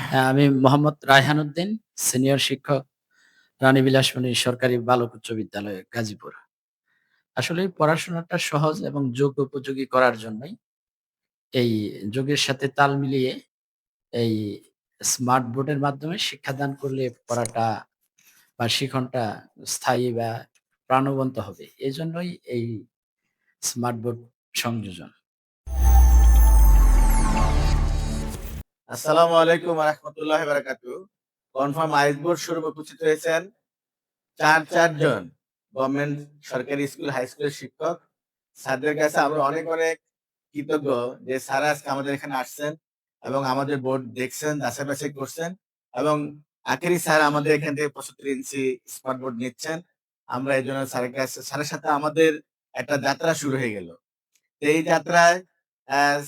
হ্যাঁ, আমি মোহাম্মদ রায়হান উদ্দিন, সিনিয়র শিক্ষক, রানী বিলাসিনী সরকারি বালক উচ্চ বিদ্যালয়, গাজীপুর। আসলে পড়াশোনাটা সহজ এবং যোগ্য উপযোগী করার জন্যই এই যুগের সাথে তাল মিলিয়ে এই স্মার্ট বোর্ডের মাধ্যমে শিক্ষাদান করলে পড়াটা বা শিখনটা স্থায়ী বা প্রাণবন্ত হবে। এজন্যই এই স্মার্ট বোর্ড সংযোজন। আসসালামু আলাইকুম ওয়া রাহমাতুল্লাহি ওয়া বারাকাতুহু। কনফার্ম আইস বোর্ড স্বরূপে উপস্থিত হয়েছেন ৪ জন গভর্নমেন্ট সরকারি স্কুল, হাই স্কুলের শিক্ষক। স্যারদের কাছে আমরা অনেক কৃতজ্ঞ যে স্যার আজকে আমাদের এখানে আসছেন এবং আমাদের বোর্ড দেখছেন, যাচাই-বাছাই করছেন এবং আখেরি স্যার আমাদের এখান থেকে ৭৫ ইঞ্চি স্মার্ট বোর্ড নিচ্ছেন। আমরা এজন্য স্যারের সাথে আমাদের একটা যাত্রা শুরু হয়ে গেল। তো এই যাত্রায়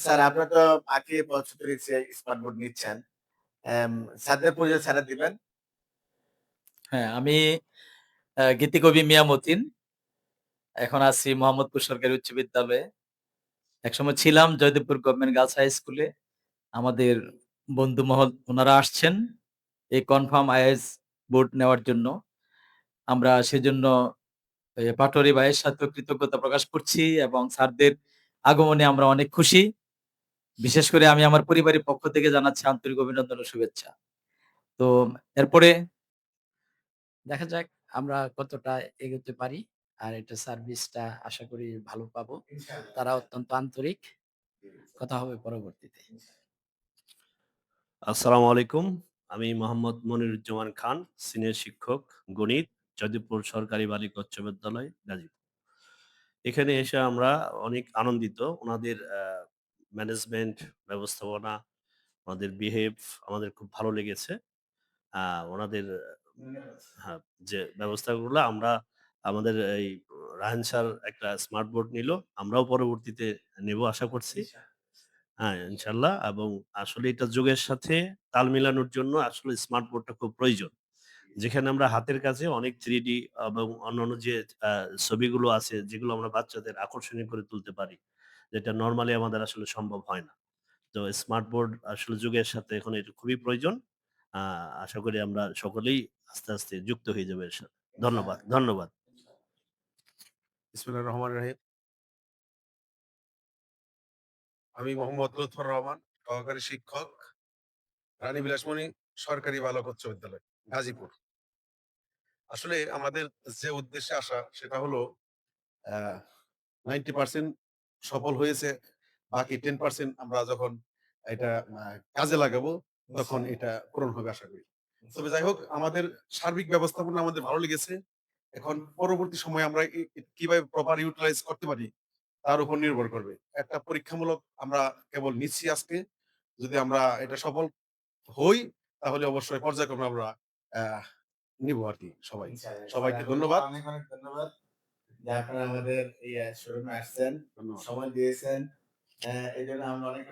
স্যার আপনারা তো আগে ৭৫ ইঞ্চি স্মার্ট বোর্ড নিচ্ছেন। অ্যাম স্যারদের পরিচয় স্যাররা দিবেন। হ্যাঁ, আমি গীতিকবি মিয়া মতিন। এখন আছি মোহাম্মদপুর সরকারি উচ্চ বিদ্যালয়ে। একসময় ছিলাম জয়দেবপুর গভর্নমেন্ট গার্লস হাই স্কুলে। আমাদের বন্ধু মহল উনারা আসছেন এই কনফার্ম আইএস বোর্ড নেওয়ার জন্য। আমরা সেজন্য পাটোয়ারী ভাইয়ের সাথেও কৃতজ্ঞতা প্রকাশ করছি এবং স্যারদের আগমনে আমরা অনেক খুশি। বিশেষ করে আমি আমার পরিবারের পক্ষ থেকে জানাচ্ছি আন্তরিক অভিনন্দন ও শুভেচ্ছা। তো এরপরে দেখা যাক আমরা কতটা এগোতে পারি। আর এটা সার্ভিসটা আশা করি ভালো পাবো। তারা অত্যন্ত আন্তরিক। কথা হবে পরবর্তীতে। আসসালামু আলাইকুম। আমি মোহাম্মদ মনিরুজ্জামান খান, সিনিয়র শিক্ষক, গণিত, জয়দেবপুর সরকারি বালিকা উচ্চ বিদ্যালয়, গাজীপুর। এখানে এসে আমরা অনেক আনন্দিত। উনাদের ম্যানেজমেন্ট, ব্যবস্থাপনা, ওনাদের বিহেভ আমাদের খুব ভালো লেগেছে। ওনাদের হ্যাঁ, যে ব্যবস্থাগুলো আমরা আমাদের এই রায়হান স্যার একটা স্মার্ট বোর্ড নিল। আমরাও পরবর্তীতে নেব আশা করছি। হ্যাঁ, ইনশাআল্লাহ। এবং আসলে এটা যুগের সাথে তাল মিলানোর জন্য আসলে স্মার্ট বোর্ডটা খুব প্রয়োজন। যেখানে আমরা হাতের কাছে অনেক 3D এবং অন্যান্য যে ছবিগুলো আছে যেগুলো আমরা বাচ্চাদের আকর্ষণীয় করে তুলতে পারি। যেটা নরমালি আমাদের আসলে সম্ভব হয় না। তো স্মার্ট বোর্ড আসলে যুগের সাথে এখন এটা খুবই প্রয়োজন। আ আশা করি আমরা সকলেই আস্তে যুক্ত হয়ে যাবো এর সাথে। ধন্যবাদ। বিসমিল্লাহির রহমানির রহিম। আমি মোহাম্মদ লুৎফর রহমান, সহকারী শিক্ষক, রানী বিলাসমণি সরকারি বালক উচ্চ বিদ্যালয়, গাজীপুর। আসলে আমাদের যে উদ্দেশ্যে আসা সেটা হলো 90% সফল হয়েছে। বাকি 10% আমরা যখন এটা কাজে লাগাবো তখন এটা পূরণ হবে আশা করি। তবে যাই হোক আমাদের সার্বিক ব্যবস্থাপনা আমাদের ভালো লেগেছে। এখন পরবর্তী সময়ে আমরা কিভাবে প্রপার ইউটিলাইজ করতে পারি তার উপর নির্ভর করবে। একটা পরীক্ষামূলক আমরা কেবল নিচ্ছি আজকে। যদি আমরা এটা সফল হই তাহলে অবশ্যই পর্যায়ক্রমে আমরা আহ নিব আরকি সবাই। সবাইকে ধন্যবাদ। অনেক ধন্যবাদ যে আপনারা আমাদের এই শোরুমে আসছেন, সময় দিয়েছেন। এজন্য আমরা অনেক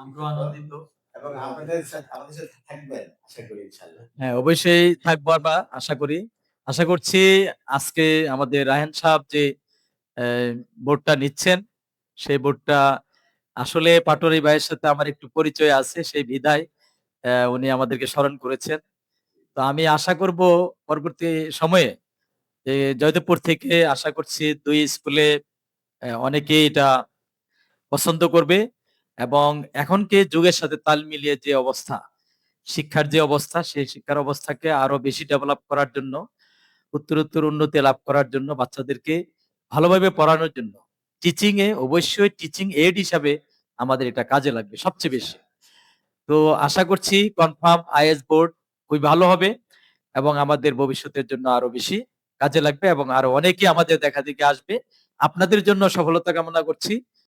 আমরাও আনন্দিত। এবং আমাদের সাথে থাকবেন আশা করি ইনশাআল্লাহ। হ্যাঁ, অবশ্যই থাকবো আমরা আশা করি। আশা করছি আজকে আমাদের রায়হান সাহেব যে অ্যা বোর্ডটা নিচ্ছেন, সেই বোর্ডটা আসলে পাটোয়ারী ভাইয়ের সাথে আমার একটু পরিচয় আছে সেই বিধায় উনি আমাদেরকে স্মরণ করেছেন। তো আমি আশা করব পরবর্তী সময়ে যে জয়দেবপুর থেকে আশা করছি ২ স্কুলে অনেকেই এটা পছন্দ করবে এবং এখনকে যুগের সাথে তাল মিলিয়ে যে অবস্থা, শিক্ষার যে অবস্থা, সেই শিক্ষার অবস্থাকে আরো বেশি ডেভেলপ করার জন্য, উত্তরোত্তর উন্নতি লাভ করার জন্য, বাচ্চাদেরকে ভালোভাবে পড়ানোর জন্য টিচিং এ অবশ্যই টিচিং এইড হিসাবে আমাদের এটা কাজে লাগবে সবচেয়ে বেশি। তো আশা করছি কনফার্ম আইএস বোর্ড খুবই ভালো হবে এবং আমাদের ভবিষ্যতের জন্য আরো বেশি কাজে লাগবে এবং আরো অনেকেই আমাদের দেখা দেখি আসবে। আপনাদের জন্য সফলতা কামনা করছি।